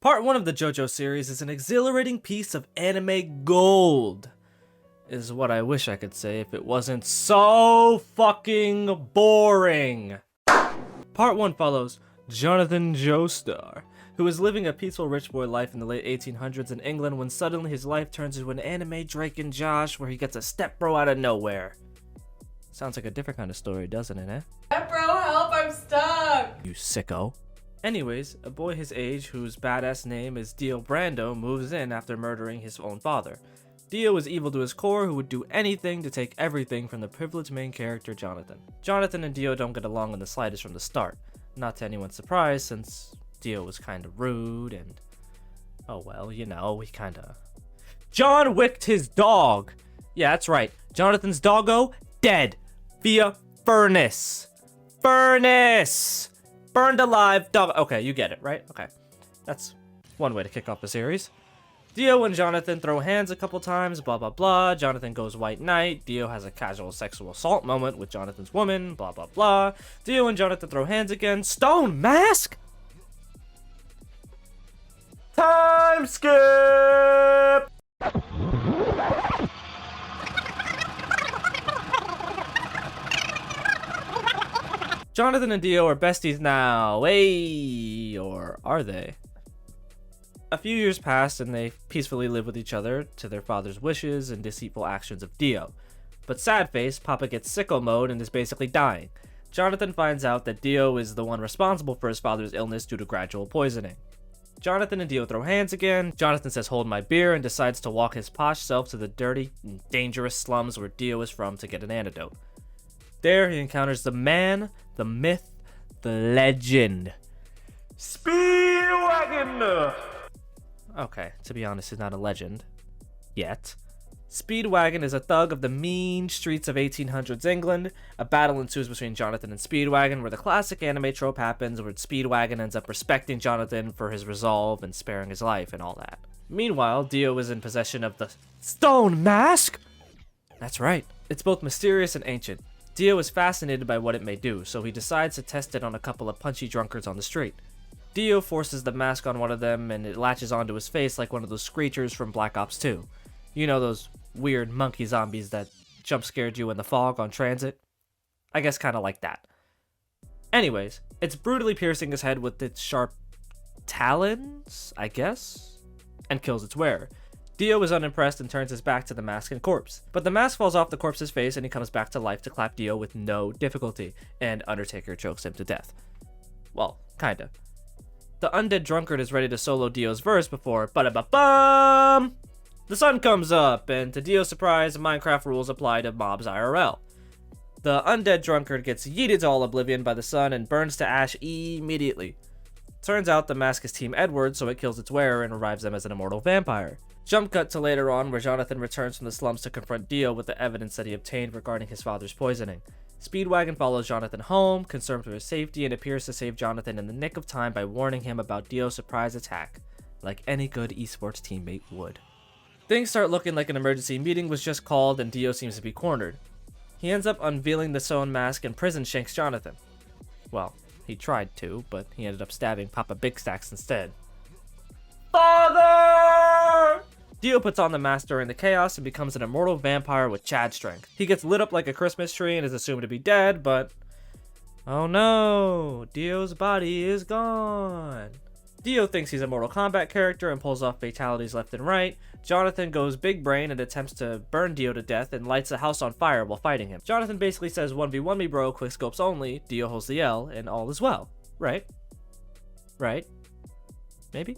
Part 1 of the JoJo series is an exhilarating piece of anime gold, is what I wish I could say if it wasn't so fucking boring. Part 1 follows Jonathan Joestar, who is living a peaceful rich boy life in the late 1800s in England when suddenly his life turns into an anime Drake and Josh where he gets a stepbro out of nowhere. Sounds like a different kind of story, doesn't it, eh? Stepbro, help, I'm stuck! You sicko. Anyways, a boy his age whose badass name is Dio Brando moves in after murdering his own father. Dio is evil to his core who would do anything to take everything from the privileged main character Jonathan. Jonathan and Dio don't get along in the slightest from the start, not to anyone's surprise since Dio was kinda rude and... oh well, you know, he kinda... John wicked his dog! Yeah, that's right, Jonathan's doggo, dead! Via furnace! Furnace! Burned alive dog. Okay, you get it, right? Okay. That's one way to kick off the series. Dio and Jonathan throw hands a couple times, blah blah blah. Jonathan goes white knight. Dio has a casual sexual assault moment with Jonathan's woman, blah blah blah. Dio and Jonathan throw hands again. Stone mask? Time skip! Jonathan and Dio are besties now, hey, or are they? A few years pass and they peacefully live with each other to their father's wishes and deceitful actions of Dio. But sad face, Papa gets sicko mode and is basically dying. Jonathan finds out that Dio is the one responsible for his father's illness due to gradual poisoning. Jonathan and Dio throw hands again. Jonathan says hold my beer and decides to walk his posh self to the dirty and dangerous slums where Dio is from to get an antidote. There he encounters the man, the myth, the legend. Speedwagon! Okay, to be honest, he's not a legend. Yet. Speedwagon is a thug of the mean streets of 1800s England. A battle ensues between Jonathan and Speedwagon where the classic anime trope happens where Speedwagon ends up respecting Jonathan for his resolve and sparing his life and all that. Meanwhile, Dio is in possession of the stone mask? That's right. It's both mysterious and ancient. Dio is fascinated by what it may do, so he decides to test it on a couple of punchy drunkards on the street. Dio forces the mask on one of them and it latches onto his face like one of those screechers from Black Ops 2. You know those weird monkey zombies that jump scared you in the fog on transit? I guess kinda like that. Anyways, it's brutally piercing his head with its sharp talons, I guess, and kills its wearer. Dio is unimpressed and turns his back to the mask and corpse. But the mask falls off the corpse's face and he comes back to life to clap Dio with no difficulty, and Undertaker chokes him to death. Well, kinda. The undead drunkard is ready to solo Dio's verse before ba-da-ba-bum! The sun comes up, and to Dio's surprise, Minecraft rules apply to mobs IRL. The undead drunkard gets yeeted to all oblivion by the sun and burns to ash immediately. Turns out the mask is Team Edward, so it kills its wearer and revives them as an immortal vampire. Jump cut to later on where Jonathan returns from the slums to confront Dio with the evidence that he obtained regarding his father's poisoning. Speedwagon follows Jonathan home, concerned for his safety, and appears to save Jonathan in the nick of time by warning him about Dio's surprise attack, like any good esports teammate would. Things start looking like an emergency meeting was just called and Dio seems to be cornered. He ends up unveiling the sewn mask and prison shanks Jonathan. Well, he tried to, but he ended up stabbing Papa Big Stacks instead. Father! Dio puts on the mask during the chaos and becomes an immortal vampire with Chad strength. He gets lit up like a Christmas tree and is assumed to be dead, but... oh no! Dio's body is gone! Dio thinks he's a Mortal Kombat character and pulls off fatalities left and right. Jonathan goes big brain and attempts to burn Dio to death and lights the house on fire while fighting him. Jonathan basically says 1v1 me bro, quickscopes only, Dio holds the L, and all is well. Right? Right? Maybe?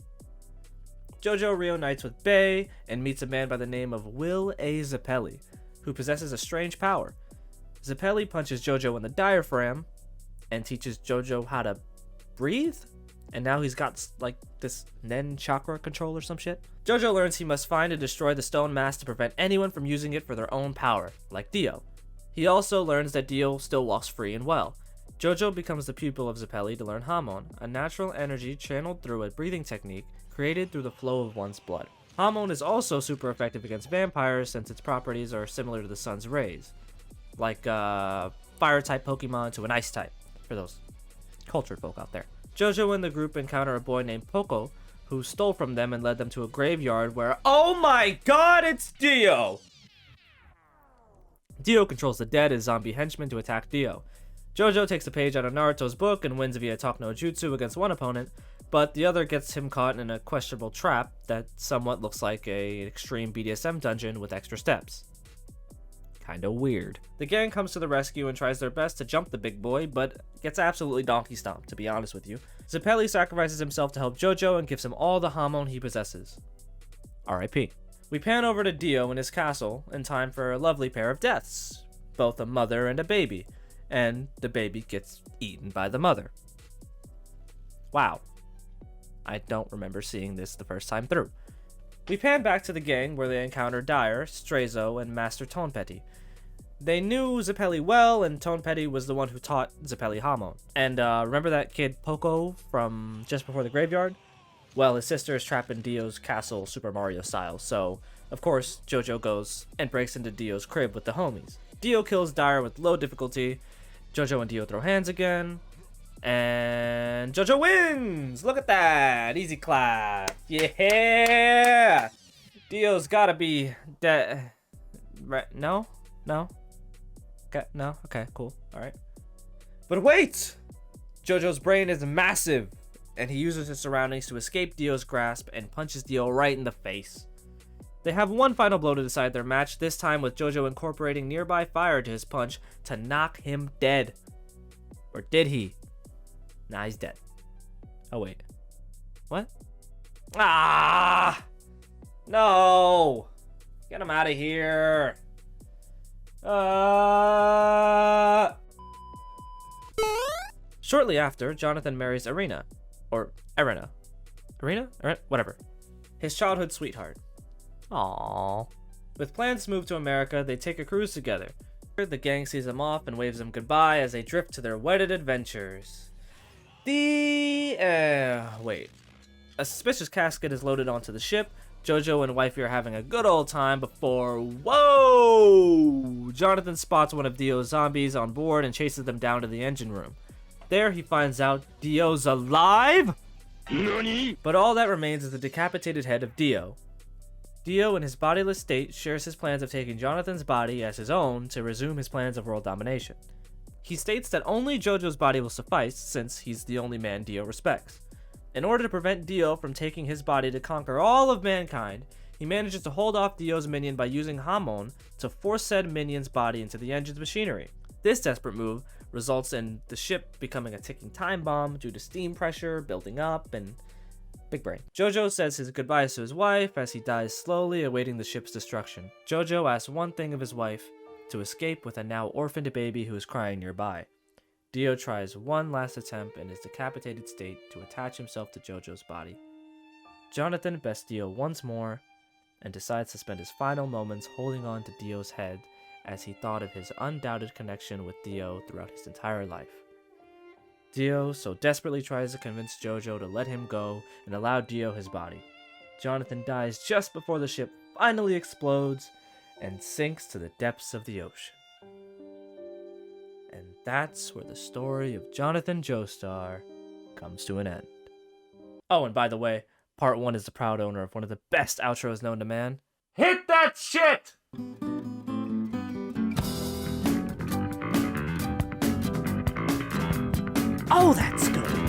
Jojo reunites with Bae and meets a man by the name of Will A. Zappelli, who possesses a strange power. Zappelli punches Jojo in the diaphragm and teaches Jojo how to breathe? And now he's got like this Nen chakra control or some shit. Jojo learns he must find and destroy the stone mask to prevent anyone from using it for their own power, like Dio. He also learns that Dio still walks free and well. Jojo becomes the pupil of Zappelli to learn Hamon, a natural energy channeled through a breathing technique created through the flow of one's blood. Hamon is also super effective against vampires since its properties are similar to the sun's rays, like fire type Pokemon to an ice type, for those cultured folk out there. Jojo and the group encounter a boy named Poco, who stole from them and led them to a graveyard where, oh my god, it's Dio! Dio controls the dead as zombie henchmen to attack Dio. Jojo takes a page out of Naruto's book and wins via talk no jutsu against one opponent, but the other gets him caught in a questionable trap that somewhat looks like an extreme BDSM dungeon with extra steps. Kinda weird. The gang comes to the rescue and tries their best to jump the big boy, but gets absolutely donkey stomped, to be honest with you. Zeppeli sacrifices himself to help Jojo and gives him all the Hamon he possesses. R.I.P. We pan over to Dio in his castle in time for a lovely pair of deaths, both a mother and a baby, and the baby gets eaten by the mother. Wow. I don't remember seeing this the first time through. We pan back to the gang where they encounter Dyer, Straizo, and Master Tonepetty. They knew Zeppeli well, and Tonepetty was the one who taught Zeppeli Hamon. And remember that kid Poco from just before the graveyard? Well, his sister is trapped in Dio's castle Super Mario style, so of course Jojo goes and breaks into Dio's crib with the homies. Dio kills Dyer with low difficulty. Jojo and Dio throw hands again. And Jojo wins! Look at that! Easy clap. Yeah! Dio's gotta be dead. Right? No? No? Okay, no? Okay, cool. Alright. But wait! Jojo's brain is massive, and he uses his surroundings to escape Dio's grasp and punches Dio right in the face. They have one final blow to decide their match, this time with Jojo incorporating nearby fire to his punch to knock him dead. Or did he? Nah, he's dead. Oh, wait. What? Ah! No! Get him out of here! Shortly after, Jonathan marries Arena. Or Arena. Arena? Whatever. His childhood sweetheart. Aww. With plans to move to America, they take a cruise together. The gang sees them off and waves them goodbye as they drift to their wedded adventures. Wait. A suspicious casket is loaded onto the ship. Jojo and wifey are having a good old time before, whoa! Jonathan spots one of Dio's zombies on board and chases them down to the engine room. There he finds out Dio's alive? NANI? But all that remains is the decapitated head of Dio. Dio, in his bodiless state, shares his plans of taking Jonathan's body as his own to resume his plans of world domination. He states that only Jojo's body will suffice, since he's the only man Dio respects. In order to prevent Dio from taking his body to conquer all of mankind, he manages to hold off Dio's minion by using Hamon to force said minion's body into the engine's machinery. This desperate move results in the ship becoming a ticking time bomb due to steam pressure building up and big brain. Jojo says his goodbyes to his wife as he dies slowly, awaiting the ship's destruction. Jojo asks one thing of his wife: to escape with a now orphaned baby who is crying nearby. Dio tries one last attempt in his decapitated state to attach himself to Jojo's body. Jonathan bests Dio once more and decides to spend his final moments holding on to Dio's head as he thought of his undoubted connection with Dio throughout his entire life. Dio so desperately tries to convince Jojo to let him go and allow Dio his body. Jonathan dies just before the ship finally explodes and sinks to the depths of the ocean. And that's where the story of Jonathan Joestar comes to an end. Oh, and by the way, Part 1 is the proud owner of one of the best outros known to man. Hit that shit! Oh, that's good.